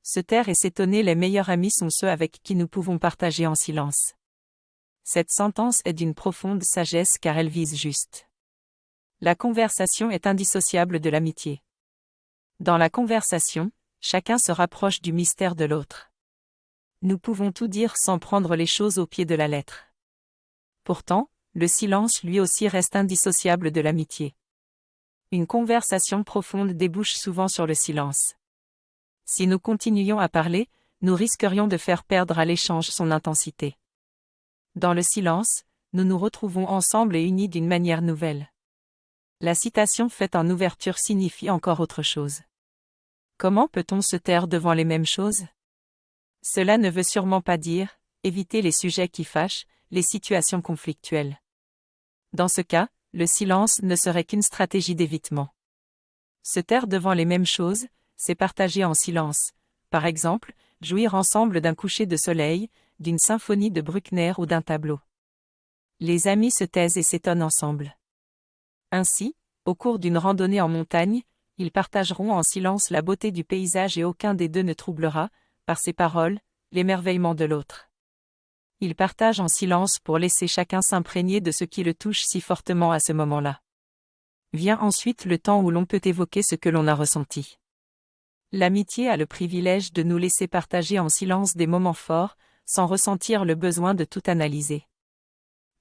Se taire et s'étonner, les meilleurs amis sont ceux avec qui nous pouvons partager en silence. Cette sentence est d'une profonde sagesse car elle vise juste. La conversation est indissociable de l'amitié. Dans la conversation, chacun se rapproche du mystère de l'autre. Nous pouvons tout dire sans prendre les choses au pied de la lettre. Pourtant, le silence lui aussi reste indissociable de l'amitié. Une conversation profonde débouche souvent sur le silence. Si nous continuions à parler, nous risquerions de faire perdre à l'échange son intensité. Dans le silence, nous nous retrouvons ensemble et unis d'une manière nouvelle. La citation faite en ouverture signifie encore autre chose. Comment peut-on se taire devant les mêmes choses? Cela ne veut sûrement pas dire éviter les sujets qui fâchent, les situations conflictuelles. Dans ce cas, le silence ne serait qu'une stratégie d'évitement. Se taire devant les mêmes choses, c'est partager en silence. Par exemple, jouir ensemble d'un coucher de soleil, d'une symphonie de Bruckner ou d'un tableau. Les amis se taisent et s'étonnent ensemble. Ainsi, au cours d'une randonnée en montagne, ils partageront en silence la beauté du paysage et aucun des deux ne troublera, par ses paroles, l'émerveillement de l'autre. Ils partagent en silence pour laisser chacun s'imprégner de ce qui le touche si fortement à ce moment-là. Vient ensuite le temps où l'on peut évoquer ce que l'on a ressenti. L'amitié a le privilège de nous laisser partager en silence des moments forts, sans ressentir le besoin de tout analyser.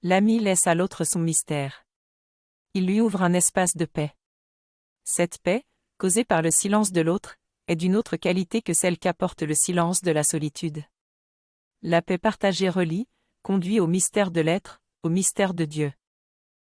L'ami laisse à l'autre son mystère. Il lui ouvre un espace de paix. Cette paix, causée par le silence de l'autre, est d'une autre qualité que celle qu'apporte le silence de la solitude. La paix partagée relie, conduit au mystère de l'être, au mystère de Dieu.